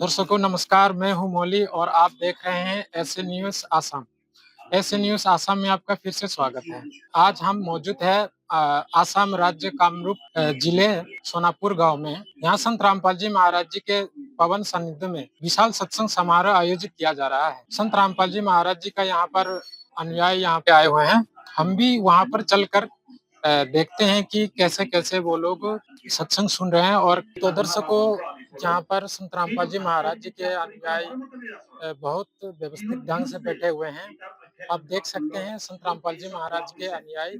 दर्शकों नमस्कार, मैं हूं मौली और आप देख रहे हैं SA news Assam. SA news Assam में आपका फिर से स्वागत है। आज हम मौजूद है आसाम राज्य कामरूप जिले सोनापुर गांव में। यहाँ संत रामपाल जी महाराज जी के पवन सानिध्य में विशाल सत्संग समारोह आयोजित किया जा रहा है। संत रामपाल जी महाराज जी का यहाँ पर अनुयायी यहाँ पे आए हुए हैं। हम भी वहाँ पर चलकर देखते हैं कि कैसे कैसे वो लोग सत्संग सुन रहे हैं। और तो दर्शकों, जहाँ पर संत रामपाल जी महाराज जी के अनुयायी बहुत व्यवस्थित ढंग से बैठे हुए हैं। आप देख सकते हैं संत रामपाल जी महाराज के अनुयायी।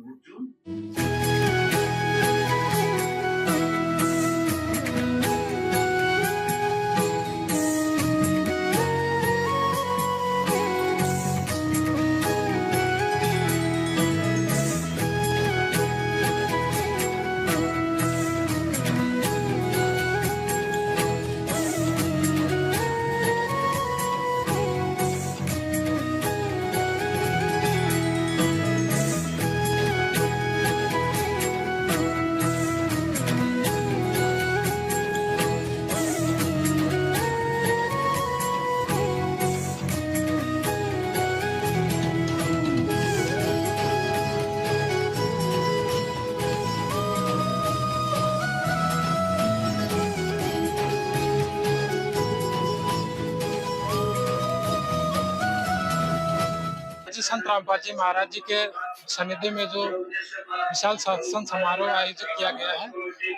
संत रामपाल जी महाराज जी के सनिधि में जो विशाल सत्संग समारोह आयोजित किया गया है,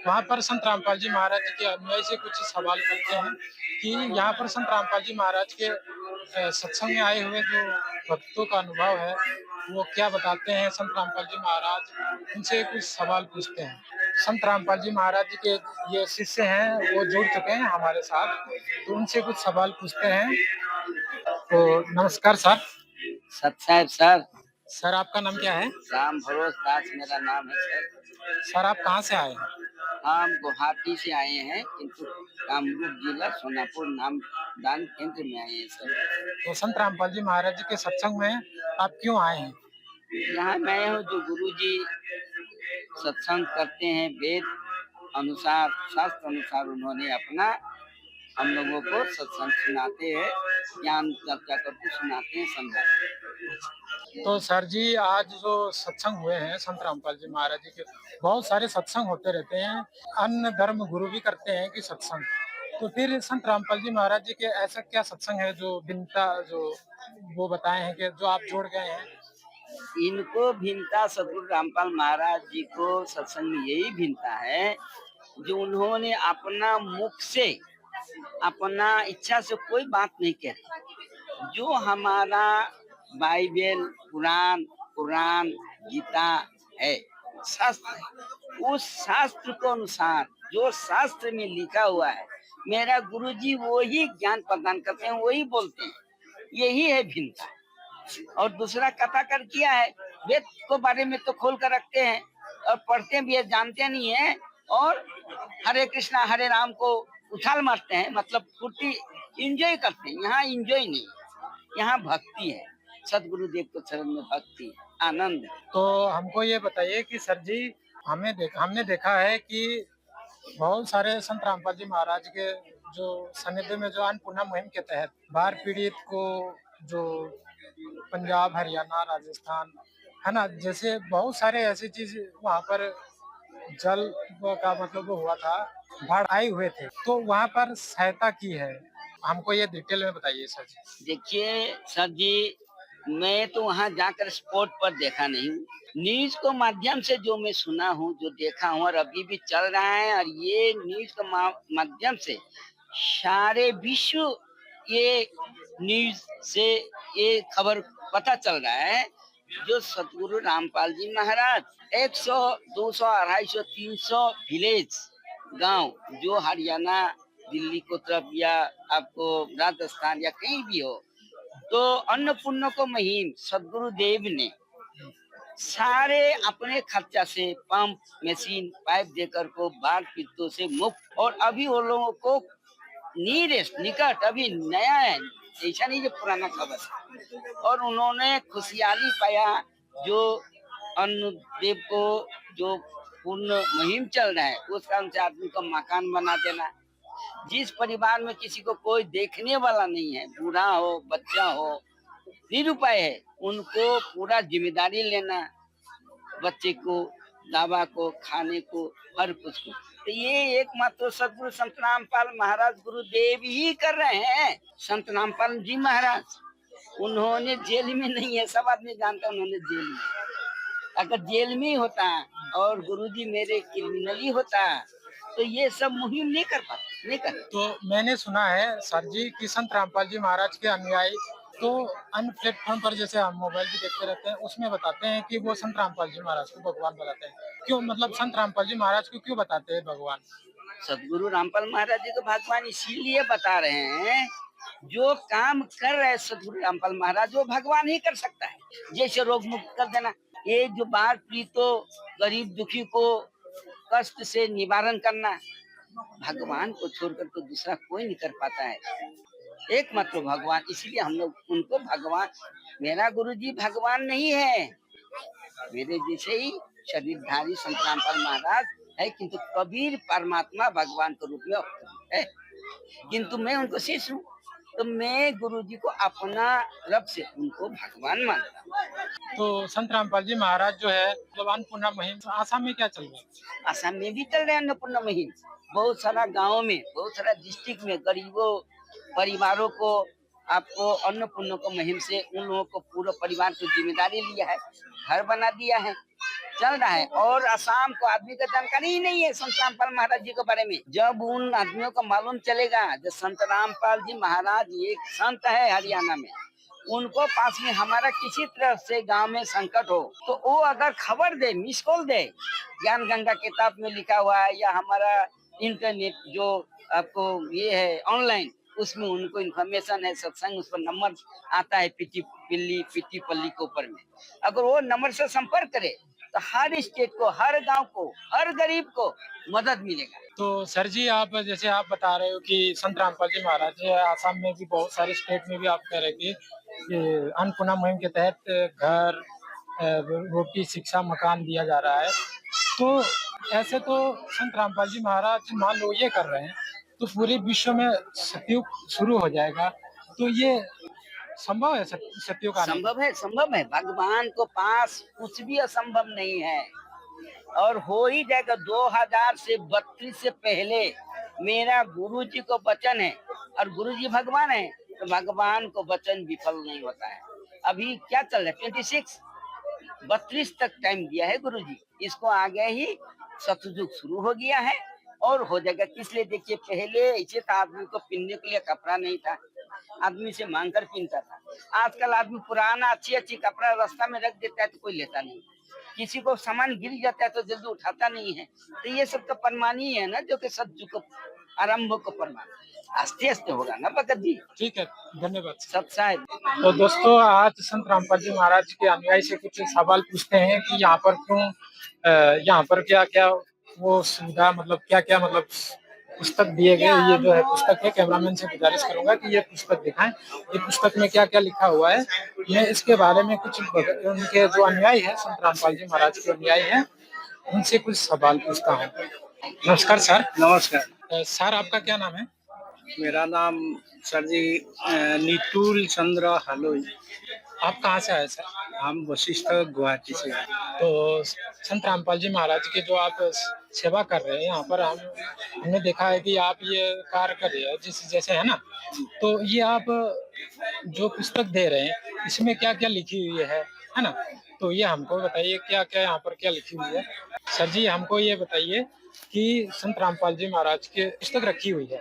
वहाँ पर संत रामपाल जी महाराज जी के अनुयायी से कुछ सवाल करते हैं कि यहाँ पर संत रामपाल जी महाराज के सत्संग में आए हुए जो भक्तों का अनुभव है वो क्या बताते हैं। संत रामपाल जी महाराज उनसे कुछ सवाल पूछते हैं। संत रामपाल जी महाराज जी के ये शिष्य हैं, वो जुड़ चुके हैं हमारे साथ, तो उनसे कुछ सवाल पूछते हैं। तो नमस्कार सर। सत्साहेब सर। सर आपका नाम क्या है? राम भरोस दास मेरा नाम है सर। सर आप कहाँ से आए हैं? हम गुवाहाटी से आए हैं, किंतु कामरूप जिला सोनापुर नाम दान केंद्र में आए हैं सर। तो संत रामपाल जी महाराज जी के सत्संग में आप क्यों आए हैं? यहाँ मैं हूँ जो गुरु जी सत्संग करते हैं, वेद अनुसार शास्त्र अनुसार उन्होंने अपना हम लोगों को सत्संग सुनाते हैं, ज्ञान चर्चा करके सुनाते हैं, समझाते हैं। तो सर जी आज जो सत्संग हुए हैं संत रामपाल जी महाराज जी के, बहुत सारे सत्संग होते रहते हैं, अन्य धर्म गुरु भी करते हैं कि सत्संग, तो फिर संत रामपाल जी महाराज जी के ऐसा क्या सत्संग है जो भिन्नता जो वो बताए हैं कि जो आप जोड़ गए हैं? इनको भिन्नता सदगुरु रामपाल महाराज जी को सत्संग में यही भिन्नता है जो उन्होंने अपना मुख से अपना इच्छा से कोई बात नहीं कहते। जो हमारा बाइबल कुरान गीता है, शास्त्र है, उस शास्त्र को अनुसार जो शास्त्र में लिखा हुआ है मेरा गुरुजी वही ज्ञान प्रदान करते हैं, वही बोलते हैं। यही है भिन्नता। और दूसरा कथा कर किया है, वेद को बारे में तो खोल कर रखते हैं और पढ़ते भी है, जानते नहीं है, और हरे कृष्णा हरे राम को उछाल मारते हैं, मतलब फुर्ती इंजॉय करते हैं। यहाँ इंजॉय नहीं, यहाँ भक्ति है। सदगुरुदेव को चरण में भक्ति आनंद है। तो हमको ये बताइए कि सर जी हमने देखा है कि बहुत सारे संत रामपाल जी महाराज के जो सानिध्य में जो अन्नपूर्णा मुहिम के तहत बाढ़ पीड़ित को जो पंजाब हरियाणा राजस्थान है ना, जैसे बहुत सारे ऐसी चीज वहाँ पर जल का मतलब वो हुआ था, बाढ़ आए हुए थे, तो वहाँ पर सहायता की है। हमको ये डिटेल में बताइए सर जी। देखिए सर जी, मैं तो वहाँ जाकर स्पॉट पर देखा नहीं हूँ, न्यूज को माध्यम से जो मैं सुना हूँ, जो देखा हूँ, और अभी भी चल रहा है। और ये न्यूज के माध्यम से सारे विश्व ये न्यूज से ये खबर पता चल रहा है। जो सतगुरु रामपाल जी महाराज 100, 200, 250, 300 विलेज गांव जो हरियाणा दिल्ली को तरफ या आपको राजस्थान या कहीं भी हो, तो अन्नपूर्णा को मुहिम सदगुरु देव ने सारे अपने खर्चा से पंप मशीन पाइप देकर को बाढ़ पीड़ितों से मुक्त, और अभी वो लोगों को निकट अभी नया है, ऐसा नहीं जो पुराना खबर है। और उन्होंने खुशहाली पाया। जो अन्नदेव को जो पूर्ण मुहिम चल रहा है उसका उनसे आदमी को मकान बना देना, जिस परिवार में किसी को कोई देखने वाला नहीं है, बूढ़ा हो, बच्चा हो, निरुपाय है, उनको पूरा जिम्मेदारी लेना, बच्चे को, दवा को, खाने को, हर कुछ को। तो ये एकमात्र सदगुरु संत रामपाल महाराज गुरुदेव ही कर रहे हैं। संत रामपाल जी महाराज, उन्होंने जेल में नहीं है, सब आदमी जानता है उन्होंने जेल में। अगर जेल में ही होता और गुरुजी मेरे क्रिमिनली होता तो ये सब मुहिम नहीं कर पाता, नहीं कर। तो मैंने सुना है सर जी कि संत रामपाल जी महाराज के अनुयायी तो अन्य प्लेटफॉर्म पर जैसे हम मोबाइल भी देखते रहते हैं उसमें बताते हैं कि वो संत रामपाल जी महाराज को भगवान बताते हैं। क्यों, मतलब संत रामपाल जी महाराज को क्यों बताते हैं भगवान? सदगुरु रामपाल महाराज जी को भगवान इसीलिए बता रहे हैं, जो काम कर रहे सदगुरु रामपाल महाराज वो भगवान ही कर सकता है। जैसे रोग मुक्त कर देना, ये जो बाढ़ पीड़ितों गरीब दुखी को कष्ट से निवारण करना, भगवान को छोड़कर तो दूसरा कोई नहीं कर पाता है, एकमात्र भगवान। इसीलिए हम लोग उनको भगवान, मेरा गुरुजी भगवान नहीं है, मेरे जैसे ही शरीरधारी संत रामपाल महाराज है, किंतु कबीर परमात्मा भगवान के रूप में है, किंतु मैं उनको शिष्य हूँ। तो मैं गुरुजी को अपना रब से उनको भगवान मानता हूँ। तो संत रामपाल जी महाराज जो है मतलब अन्नपूर्णा मुहिम आसाम में क्या चल रहा है? आसाम में भी चल रहे हैं अन्नपूर्णा मुहिम, बहुत सारा गाँव में, बहुत सारा डिस्ट्रिक्ट में गरीबों परिवारों को आपको अन्नपूर्णा को मुहिम से उन लोगों को पूरा परिवार की जिम्मेदारी लिया है, घर बना दिया है, चल रहा है। और आसाम को आदमी का जानकारी ही नहीं है संत रामपाल महाराज जी के बारे में। जब उन आदमियों को मालूम चलेगा जो संत रामपाल जी महाराज एक संत है हरियाणा में, उनको पास में हमारा किसी तरह से गांव में संकट हो तो वो अगर खबर दे, मिस कॉल दे, ज्ञान गंगा किताब में लिखा हुआ है या हमारा इंटरनेट जो आपको ये है ऑनलाइन, उसमें उनको इन्फॉर्मेशन है, सत्संग उस पर नंबर आता है पिट्टी पल्ली के ऊपर में, अगर वो नंबर से संपर्क करे तो हर स्टेट को, हर गांव को, हर गरीब को मदद मिलेगा। तो सर जी आप जैसे आप बता रहे हो कि संत रामपाल जी महाराज आसाम में भी बहुत सारे स्टेट में भी आप कह रहे थे कि अन्नपूर्णा मुहिम के तहत घर रोटी शिक्षा मकान दिया जा रहा है। तो ऐसे तो संत रामपाल जी महाराज मान लो ये कर रहे हैं तो पूरे विश्व में सतयुग शुरू हो जाएगा। तो ये संभव है सतयुग आने? संभव है, भगवान को पास कुछ भी असंभव नहीं है और हो ही जाएगा। 2000 से 32 से पहले मेरा गुरु जी को वचन है, और गुरु जी भगवान है, तो भगवान को वचन विफल नहीं होता है। अभी क्या चल रहा है, 26 32 तक टाइम दिया है गुरु जी, इसको आगे ही सतयुग शुरू हो गया है और हो जाएगा। किस लिए, देखिए पहले ऐसे था, आदमी को पहनने के लिए कपड़ा नहीं था, आदमी से मांग कर पहनता था। आजकल आदमी पुराना अच्छी कपड़ा रास्ता में रख देता है तो कोई लेता नहीं, किसी को सामान गिर जाता है तो जल्दी उठाता नहीं है। तो ये सब तो प्रमाण ही है ना, जो कि सतयुग को आरंभ को प्रमाण, आस्ते आस्ते होगा ना भगत जी। ठीक है, धन्यवाद। सब शायद। तो दोस्तों आज संत रामपाल जी महाराज के अनुयायी से कुछ सवाल पूछते हैं कि यहाँ पर क्यों यहाँ पर क्या क्या वो सुविधा, मतलब क्या क्या मतलब पुस्तक दिए गए। ये जो है पुस्तक है, कैमरामैन से गुजारिश करूंगा कि ये पुस्तक दिखाएं, ये पुस्तक में क्या क्या लिखा हुआ है। मैं इसके बारे में कुछ उनके जो अनुयायी है, संत रामपाल जी महाराज के अनुयायी हैं, उनसे कुछ सवाल पूछता हूँ। नमस्कार सर। नमस्कार। सर आपका क्या नाम है? मेरा नाम सर जी नितुल चंद्र हलोई। आप कहाँ से आए सर? हम वशिष्ठ गुवाहाटी से। तो संत रामपाल जी महाराज की जो आप सेवा कर रहे हैं यहाँ पर, हमने देखा है कि आप ये कार्य कर रहे हैं जैसे है ना, तो ये आप जो पुस्तक दे रहे हैं इसमें क्या क्या लिखी हुई है ना, तो ये हमको बताइए क्या क्या यहाँ पर क्या लिखी हुई है। सर जी हमको ये बताइए कि संत रामपाल जी महाराज की पुस्तक रखी हुई है,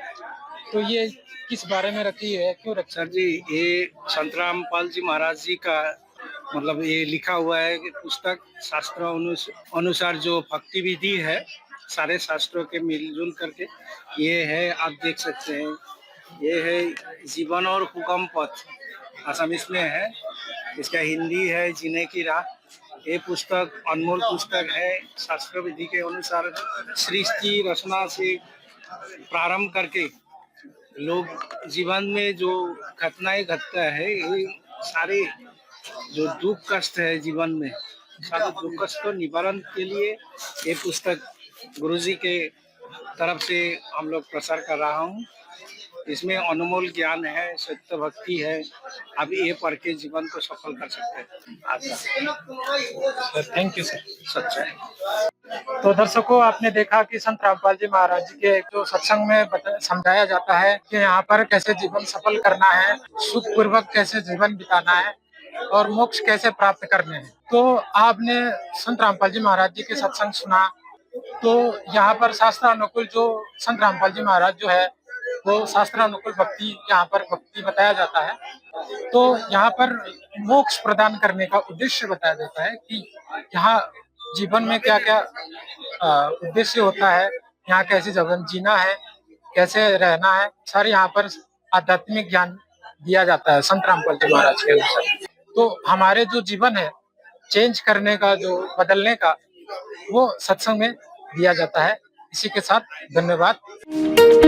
तो ये किस बारे में रखी है, क्यों रखी? सर जी ये संत रामपाल जी महाराज जी का मतलब ये लिखा हुआ है कि पुस्तक शास्त्र अनुसार जो भक्ति विधि है, सारे शास्त्रों के मिलजुल करके ये है। आप देख सकते हैं ये है जीवन और हुक्म पथ, असमिस में है, इसका हिंदी है जीने की राह। ये पुस्तक अनमोल पुस्तक है, शास्त्र विधि के अनुसार सृष्टि रचना से प्रारंभ करके लोग जीवन में जो घटनाएं घटता है, ये सारे जो दुख कष्ट है जीवन में, सारे दुख कष्ट को निवारण के लिए ये पुस्तक गुरुजी के तरफ से हम लोग प्रसार कर रहा हूँ। इसमें अनमोल ज्ञान है, सत्य भक्ति है। आप ये पढ़ के जीवन को सफल कर सकते हैं। आपका सर थैंक यू सर। सच्चाई। तो दर्शकों, आपने देखा कि संत रामपाल जी महाराज जी के जो सत्संग में समझाया जाता है कि यहाँ पर कैसे जीवन सफल करना है, सुख पूर्वक कैसे जीवन बिताना है और मोक्ष कैसे प्राप्त करने हैं। तो आपने संत रामपाल जी महाराज जी के सत्संग सुना, तो यहाँ पर शास्त्रानुकूल जो संत रामपाल जी महाराज जो है वो शास्त्रानुकूल भक्ति, यहाँ पर भक्ति बताया जाता है। तो यहाँ पर मोक्ष प्रदान करने का उद्देश्य बताया जाता है कि यहाँ जीवन में क्या क्या उद्देश्य होता है, यहाँ कैसे जीवन जीना है, कैसे रहना है, सारे यहाँ पर आध्यात्मिक ज्ञान दिया जाता है संत रामपाल जी महाराज के अनुसार। तो हमारे जो जीवन है चेंज करने का, जो बदलने का, वो सत्संग में दिया जाता है। इसी के साथ धन्यवाद।